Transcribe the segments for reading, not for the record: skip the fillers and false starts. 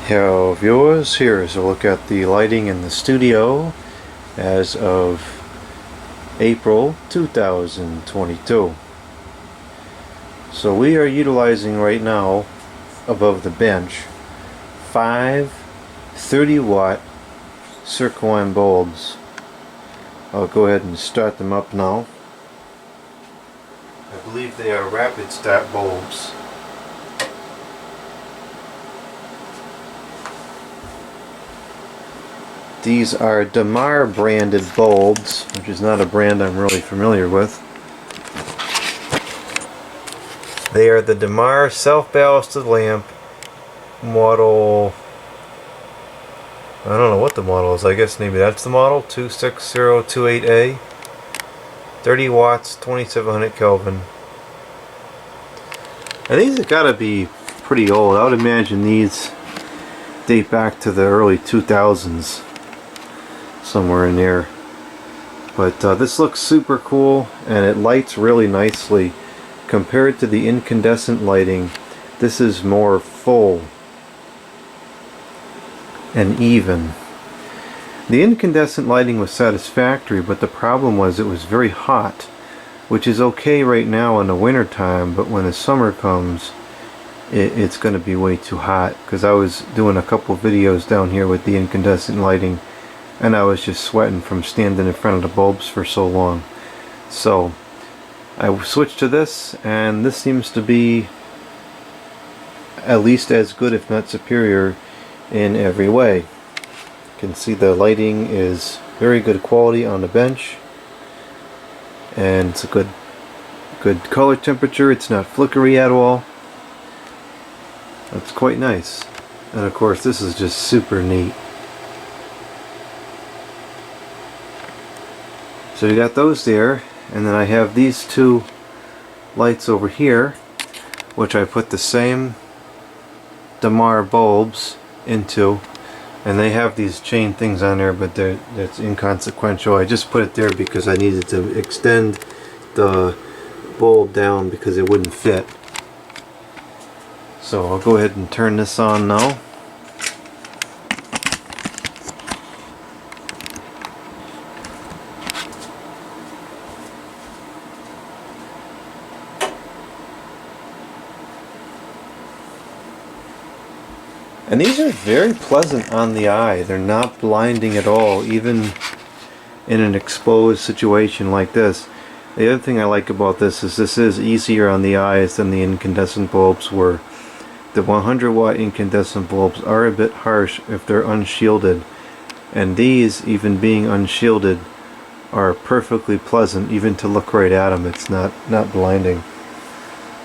Hello viewers, here is a look at the lighting in the studio as of April 2022. So we are utilizing right now above the bench 5 30-watt circline bulbs. I'll go ahead and start them up now. I believe they are rapid start bulbs. These are Damar branded bulbs, which is not a brand I'm really familiar with. They are the Damar self-ballasted lamp model. I don't know what the model is. I guess maybe that's the model 26028A. 30 watts, 2700 Kelvin. And these have got to be pretty old. I would imagine these date back to the early 2000s. Somewhere in there, but this looks super cool and it lights really nicely compared to the incandescent lighting. This is more full and even. The incandescent lighting was satisfactory, but the problem was it was very hot, which is okay right now in the winter time, but when the summer comes it's going to be way too hot, because I was doing a couple videos down here with the incandescent lighting and I was just sweating from standing in front of the bulbs for so long. So I switched to this, and this seems to be at least as good, if not superior, in every way. You can see the lighting is very good quality on the bench, and it's a good color temperature. It's not flickery at all. It's quite nice. And of course this is just super neat. So you got those there, and then I have these two lights over here, which I put the same Damar bulbs into, and they have these chain things on there, but that's inconsequential. I just put it there because I needed to extend the bulb down because it wouldn't fit. So I'll go ahead and turn this on now. And these are very pleasant on the eye. They're not blinding at all, even in an exposed situation like this. The other thing I like about this is easier on the eyes than the incandescent bulbs were. The 100-watt incandescent bulbs are a bit harsh if they're unshielded, and these, even being unshielded, are perfectly pleasant even to look right at them. It's not blinding.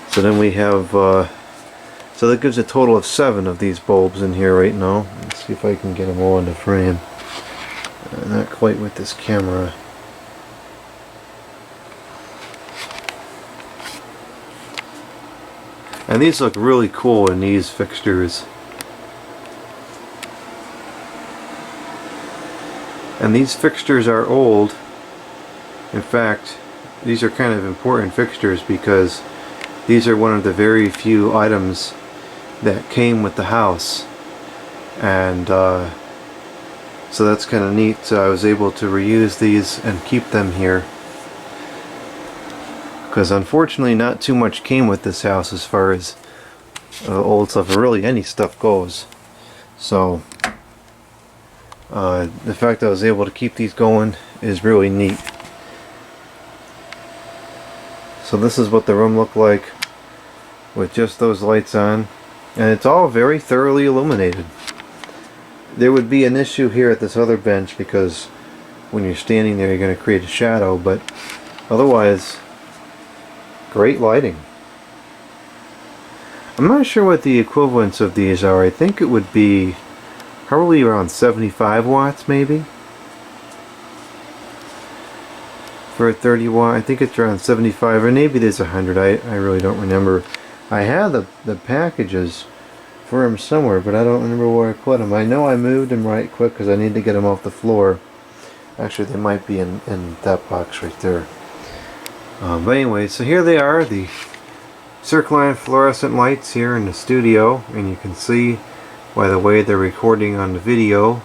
So then we have so that gives a total of 7 of these bulbs in here right now. Let's see if I can get them all in the frame. Not quite with this camera. And these look really cool in these fixtures. And these fixtures are old. In fact, these are kind of important fixtures because these are one of the very few items that came with the house, and so that's kind of neat. So I was able to reuse these and keep them here, because unfortunately not too much came with this house as far as old stuff, or really any stuff goes. So the fact that I was able to keep these going is really neat. So this is what the room looked like with just those lights on, and it's all very thoroughly illuminated. There would be an issue here at this other bench because when you're standing there you're going to create a shadow, but otherwise great lighting. I'm not sure what the equivalents of these are. I think it would be probably around 75 watts maybe for a 30 watt. I think it's around 75, or maybe there's 100. I really don't remember. I have the packages for them somewhere, but I don't remember where I put them. I know I moved them right quick because I need to get them off the floor. Actually, they might be in that box right there. But anyway, so here they are, the circline fluorescent lights here in the studio, and you can see by the way they're recording on the video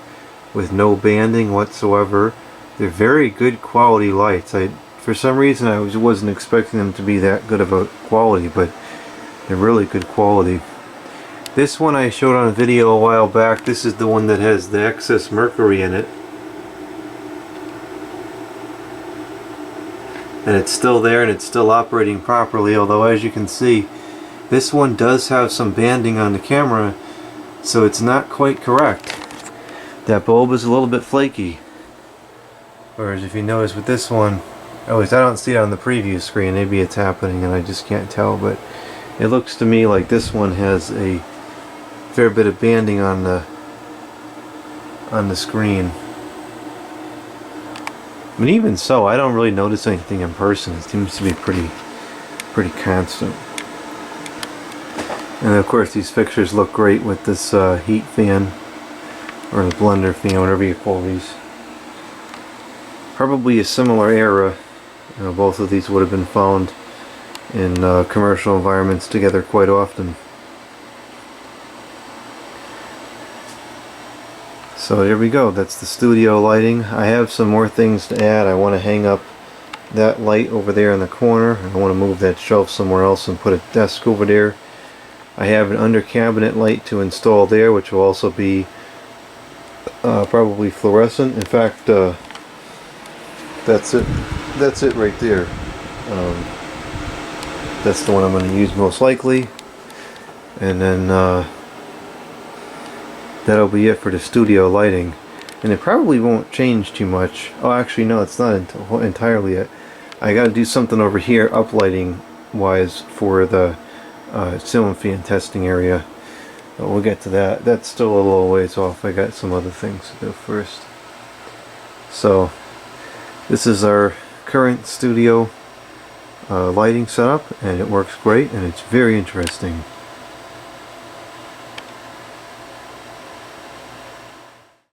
with no banding whatsoever. They're very good quality lights. For some reason I wasn't expecting them to be that good of a quality, but they're really good quality. This one I showed on a video a while back. This is the one that has the excess mercury in it. And it's still there and it's still operating properly, although as you can see, this one does have some banding on the camera, so it's not quite correct. That bulb is a little bit flaky. Whereas if you notice with this one, I don't see it on the preview screen, maybe it's happening and I just can't tell, but it looks to me like this one has a fair bit of banding on the screen. But even so, I don't really notice anything in person. It seems to be pretty constant. And of course these fixtures look great with this heat fan, or the blender fan, whatever you call these. Probably a similar era. Both of these would have been found in commercial environments together quite often. So there we go, that's the studio lighting. I have some more things to add. I want to hang up that light over there in the corner. I want to move that shelf somewhere else and put a desk over there. I have an under cabinet light to install there, which will also be probably fluorescent. In fact, that's it right there. That's the one I'm going to use most likely. And then that'll be it for the studio lighting, and it probably won't change too much. Oh, actually no, it's not entirely it. I gotta do something over here uplighting wise for the ceiling fan testing area, but we'll get to that. That's still a little ways off. I got some other things to do first. So this is our current studio lighting setup, and it works great and it's very interesting.